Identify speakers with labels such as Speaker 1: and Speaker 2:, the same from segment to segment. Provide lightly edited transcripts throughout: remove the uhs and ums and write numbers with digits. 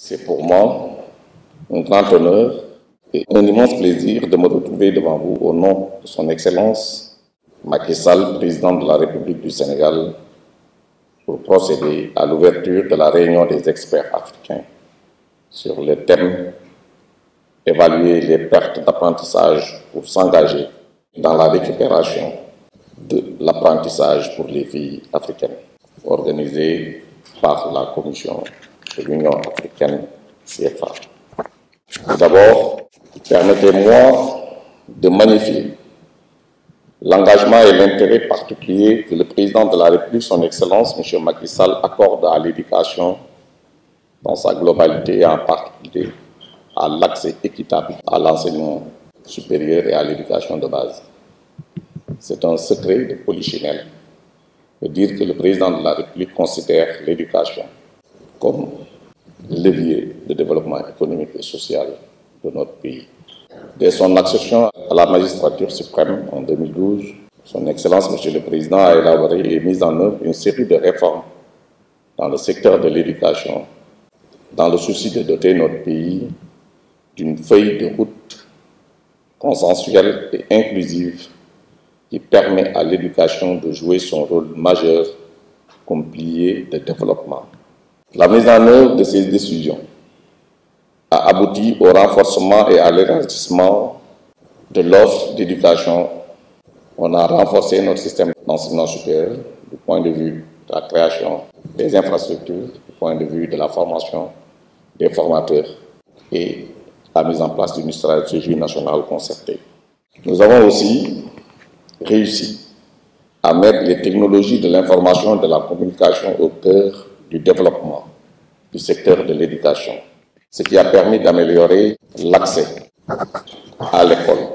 Speaker 1: C'est pour moi un grand honneur et un immense plaisir de me retrouver devant vous au nom de son Excellence Macky Sall, président de la République du Sénégal, pour procéder à l'ouverture de la réunion des experts africains sur le thème « Évaluer les pertes d'apprentissage pour s'engager dans la récupération de l'apprentissage pour les filles africaines », organisé par la Commission de l'Union africaine CFA. Tout d'abord, permettez-moi de magnifier l'engagement et l'intérêt particulier que le président de la République, son Excellence, M. Macky Sall, accorde à l'éducation dans sa globalité et en particulier à l'accès équitable à l'enseignement supérieur et à l'éducation de base. C'est un secret de polichinelle de dire que le président de la République considère l'éducation comme levier de développement économique et social de notre pays. Dès son accession à la magistrature suprême en 2012, son Excellence, M. le Président, a élaboré et mis en œuvre une série de réformes dans le secteur de l'éducation, dans le souci de doter notre pays d'une feuille de route consensuelle et inclusive qui permet à l'éducation de jouer son rôle majeur comme pilier de développement. La mise en œuvre de ces décisions a abouti au renforcement et à l'élargissement de l'offre d'éducation. On a renforcé notre système d'enseignement supérieur du point de vue de la création des infrastructures, du point de vue de la formation des formateurs et la mise en place d'une stratégie nationale concertée. Nous avons aussi réussi à mettre les technologies de l'information et de la communication au cœur du développement du secteur de l'éducation, ce qui a permis d'améliorer l'accès à l'école.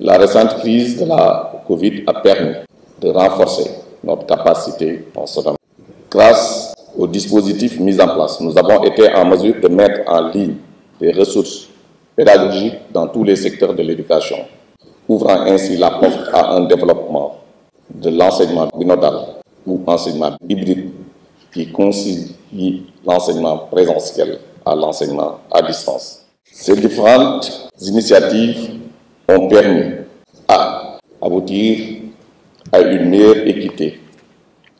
Speaker 1: La récente crise de la Covid a permis de renforcer notre capacité en ce domaine. Grâce aux dispositifs mis en place, nous avons été en mesure de mettre en ligne des ressources pédagogiques dans tous les secteurs de l'éducation, ouvrant ainsi la porte à un développement de l'enseignement binodal ou enseignement hybride qui concilie l'enseignement présentiel à l'enseignement à distance. Ces différentes initiatives ont permis à aboutir à une meilleure équité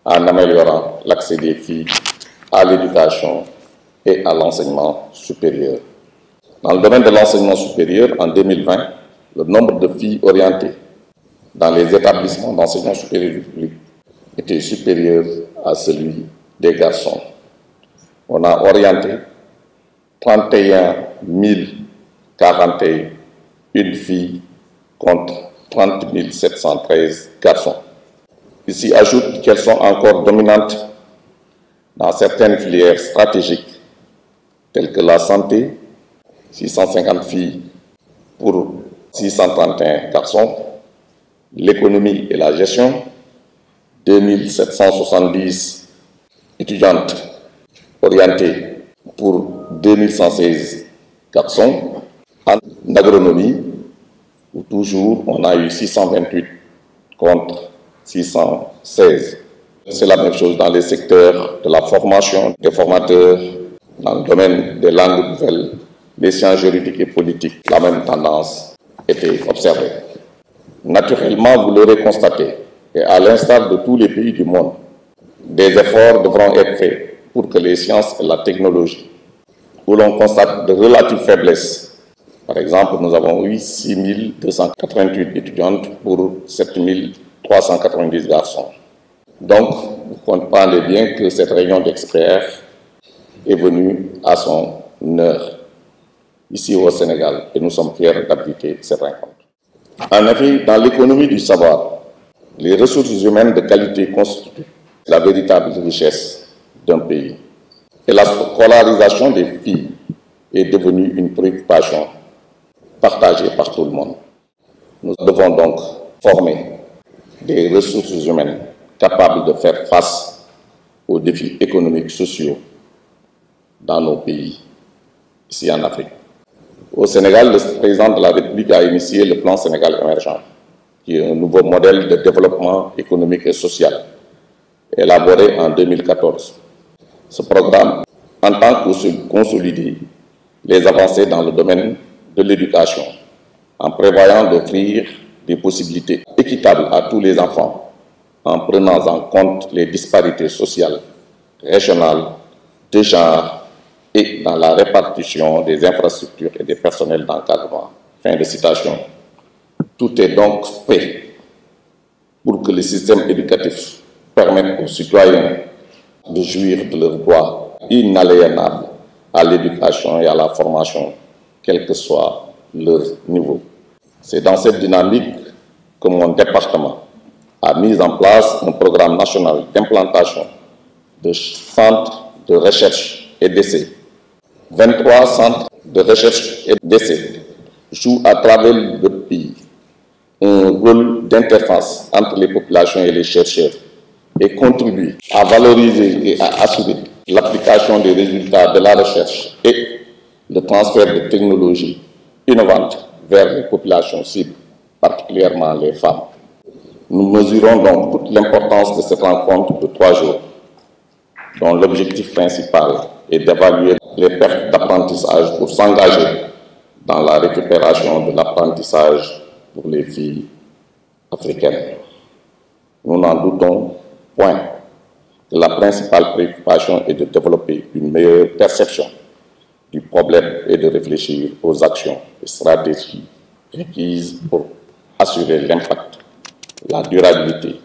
Speaker 1: en améliorant l'accès des filles à l'éducation et à l'enseignement supérieur. Dans le domaine de l'enseignement supérieur, en 2020, le nombre de filles orientées dans les établissements d'enseignement supérieur du public était supérieur à celui des garçons. On a orienté 31 041 filles contre 30 713 garçons. Ici ajoute qu'elles sont encore dominantes dans certaines filières stratégiques telles que la santé, 650 filles pour 631 garçons, l'économie et la gestion, 2770 étudiantes orientées pour 2116 garçons. En agronomie, où toujours on a eu 628 contre 616. C'est la même chose dans les secteurs de la formation des formateurs, dans le domaine des langues nouvelles, les sciences juridiques et politiques. La même tendance était observée. Naturellement, vous l'aurez constaté, et à l'instar de tous les pays du monde, des efforts devront être faits pour que les sciences et la technologie, où l'on constate de relatives faiblesses, par exemple, nous avons eu 6 288 étudiantes pour 7 390 garçons. Donc, vous comprenez bien que cette réunion d'experts est venue à son heure ici au Sénégal et nous sommes fiers d'abriter cette rencontre. En effet, dans l'économie du savoir, les ressources humaines de qualité constituent la véritable richesse d'un pays. Et la scolarisation des filles est devenue une préoccupation partagée par tout le monde. Nous devons donc former des ressources humaines capables de faire face aux défis économiques, sociaux dans nos pays, ici en Afrique. Au Sénégal, le président de la République a initié le plan Sénégal émergent, qui est un nouveau modèle de développement économique et social, élaboré en 2014. Ce programme entend consolider les avancées dans le domaine de l'éducation, en prévoyant d'offrir des possibilités équitables à tous les enfants, en prenant en compte les disparités sociales, régionales, de genre et dans la répartition des infrastructures et des personnels d'encadrement. Fin de citation. Tout est donc fait pour que le système éducatif permette aux citoyens de jouir de leurs droits inaliénables à l'éducation et à la formation, quel que soit leur niveau. C'est dans cette dynamique que mon département a mis en place un programme national d'implantation de centres de recherche et d'essai. 23 centres de recherche et d'essai jouent à travers le pays un rôle d'interface entre les populations et les chercheurs et contribuent à valoriser et à assurer l'application des résultats de la recherche et le transfert de technologies innovantes vers les populations cibles, particulièrement les femmes. Nous mesurons donc toute l'importance de cette rencontre de 3 jours, dont l'objectif principal est d'évaluer les pertes d'apprentissage pour s'engager dans la récupération de l'apprentissage pour les filles africaines. Nous n'en doutons point que la principale préoccupation est de développer une meilleure perception du problème et de réfléchir aux actions et stratégies requises pour assurer l'impact, la durabilité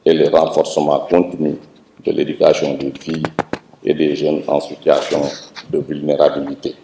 Speaker 1: et le renforcement continu de l'éducation des filles et des jeunes en situation de vulnérabilité.